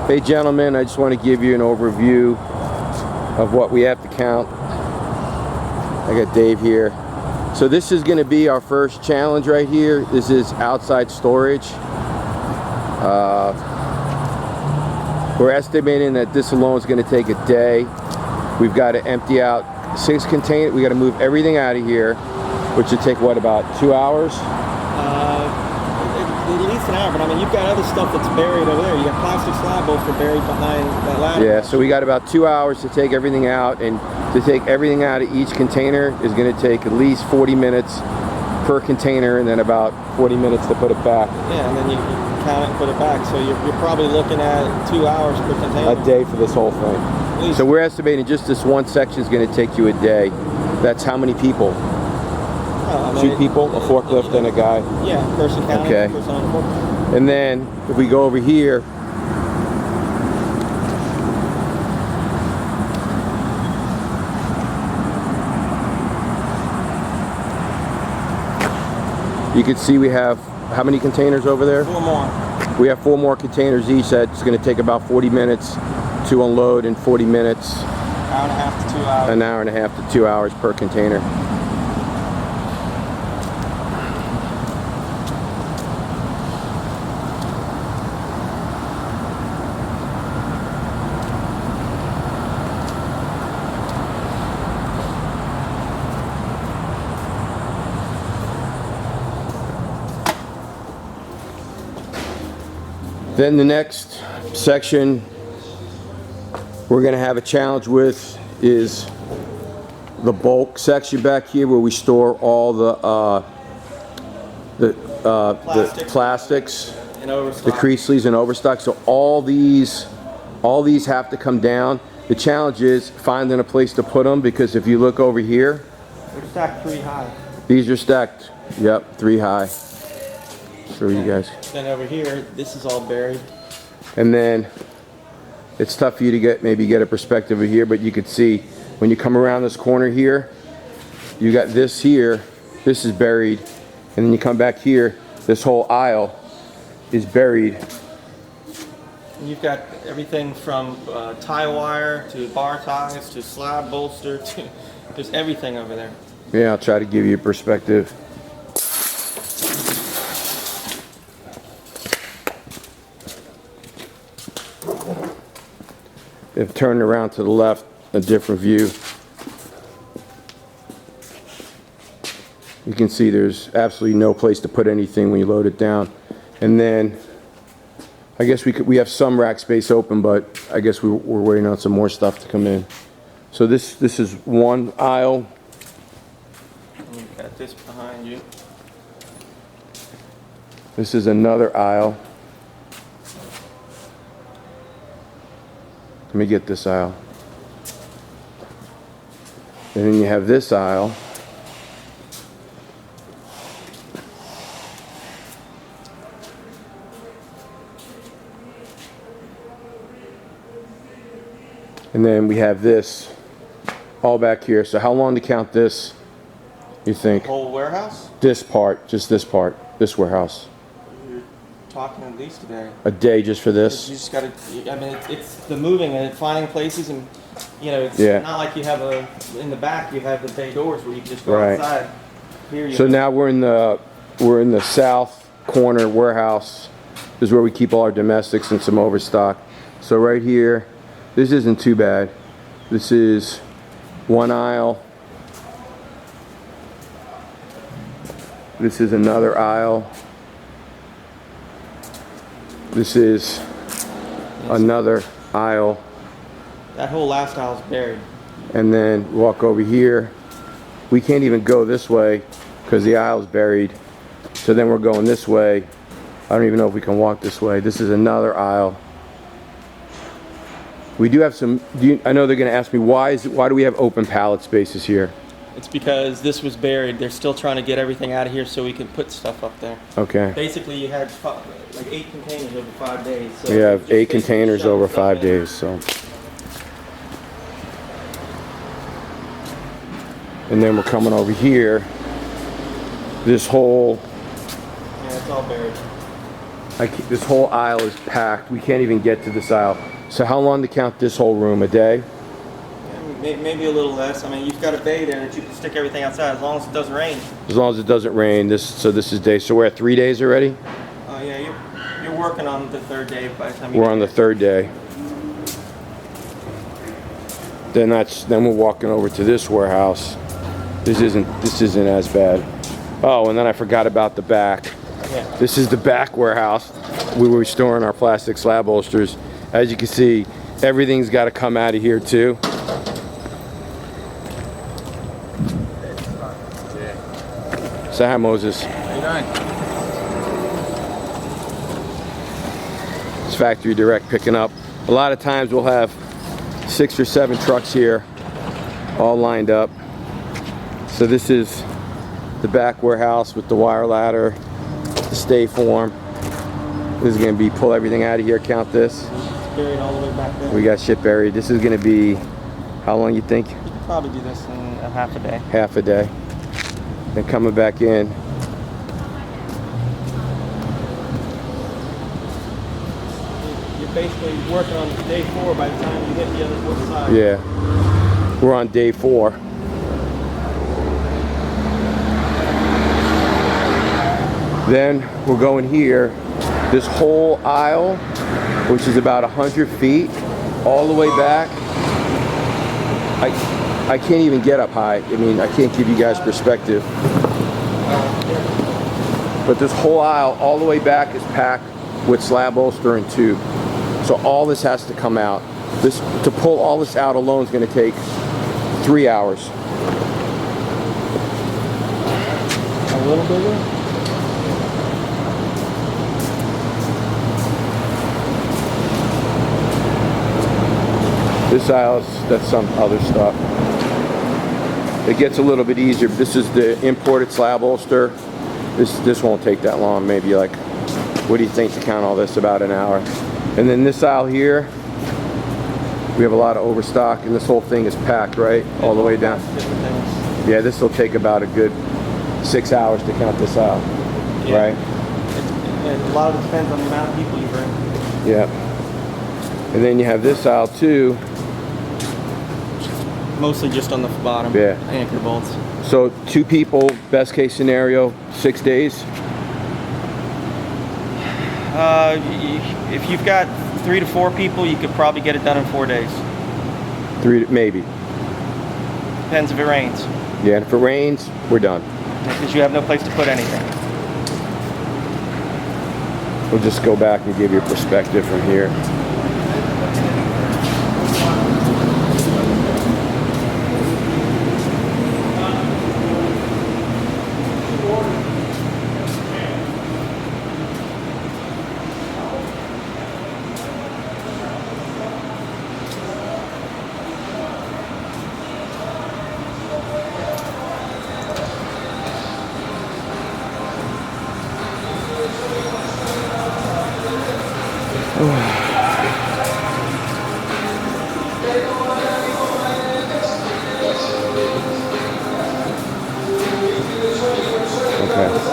Hey gentlemen, I just want to give you an overview of what we have to count. I got Dave here. So this is going to be our first challenge right here. This is outside storage. We're estimating that this alone is going to take a day. We've got to empty out 6 containers. We got to move everything out of here, which would take what, about 2 hours? At least an hour, but I mean, you've got other stuff that's buried over there. You got plastic slab bolster buried behind that ladder. Yeah, so we got about 2 hours to take everything out, and to take everything out of each container is going to take at least 40 minutes per container, and then about 40 minutes to put it back. Yeah, and then you count it and put it back. So you're probably looking at 2 hours per container. A day for this whole thing. So we're estimating just this one section is going to take you a day. That's how many people? I mean, 2 people, a forklift and a guy. Yeah, person counting, okay. person on the forklift. And then if we go over here, you can see we have how many containers over there? 4 more. We have 4 more containers each. That's going to take about 40 minutes to unload, and 40 minutes. Hour and a half to 2 hours. An hour and a half to 2 hours per container. Then the next section we're going to have a challenge with is the bulk section back here, where we store all the plastics, and overstock. the crease sleeves and overstock. So all these have to come down. The challenge is finding a place to put them, because if you look over here, They're stacked 3 high. these are stacked. Yep, 3 high. Show you guys. Then over here, this is all buried. And then it's tough for you to maybe get a perspective of here, but you could see when you come around this corner here, you got this here, this is buried, and then you come back here, this whole aisle is buried. And you've got everything from tie wire to bar ties to slab bolster to just everything over there. Yeah, I'll try to give you a perspective. If turned around to the left, a different view. You can see there's absolutely no place to put anything when you load it down. And then I guess we have some rack space open, but I guess we're waiting on some more stuff to come in. So this is one aisle. And you've got this behind you. This is another aisle. Let me get this aisle. And then you have this aisle. And then we have this all back here. So how long to count this, you think? Whole warehouse? This part, just this part, this warehouse. Talking at least a day. A day just for this? You just got to, I mean, it's the moving and finding places, and, you know, it's not like you have in the back you have the bay doors where you can just go outside. Here you so now we're in the south corner warehouse. This is where we keep all our domestics and some overstock. So right here, this isn't too bad. This is one aisle. This is another aisle. This is another aisle. That whole last aisle is buried. And then walk over here. We can't even go this way because the aisle's buried. So then we're going this way. I don't even know if we can walk this way. This is another aisle. We do have some, I know they're going to ask me, why do we have open pallet spaces here? It's because this was buried. They're still trying to get everything out of here so we can put stuff up there. Okay. Basically, you had like 8 containers over 5 days. So we have 8 containers over 5 days. So. And then we're coming over here. This whole. Yeah, it's all buried. This whole aisle is packed. We can't even get to this aisle. So how long to count this whole room? A day? Maybe a little less. I mean, you've got a bay there that you can stick everything outside as long as it doesn't rain. As long as it doesn't rain. This is day. So we're at 3 days already? Yeah, you're working on the third day by the time we're on the third day. Then we're walking over to this warehouse. This isn't as bad. Oh, and then I forgot about the back. Yeah. This is the back warehouse. We were storing our plastic slab holsters. As you can see, everything's got to come out of here too. Say hi, Moses. How you doing? It's factory direct picking up. A lot of times we'll have 6 or 7 trucks here, all lined up. So this is the back warehouse with the wire ladder, the stay form. This is going to be pull everything out of here. Count this. It's buried all the way back there. We got shit buried. This is going to be how long you think? You could probably do this in a half a day. Half a day. Then coming back in. You're basically working on day 4 by the time you hit the other side. Yeah. We're on day 4. Then we're going here. This whole aisle, which is about 100 feet, all the way back. I can't even get up high. I mean, I can't give you guys perspective. But this whole aisle, all the way back, is packed with slab holster and tube. So all this has to come out. To pull all this out alone is going to take 3 hours. A little bigger? This aisle, that's some other stuff. It gets a little bit easier. This is the imported slab holster. This won't take that long. Maybe like, what do you think to count all this? About an hour. And then this aisle here, we have a lot of overstock, and this whole thing is packed, right? All the way down. Yeah, this will take about a good 6 hours to count this aisle, yeah. Right? A lot of it depends on the amount of people you bring. Yeah. And then you have this aisle too. Mostly just on the bottom. Yeah. Anchor bolts. So 2 people, best case scenario, 6 days. If you've got 3 to 4 people, you could probably get it done in 4 days. 3 maybe. Depends if it rains. Yeah, and if it rains, we're done. Because you have no place to put anything. We'll just go back and give you a perspective from here. Okay.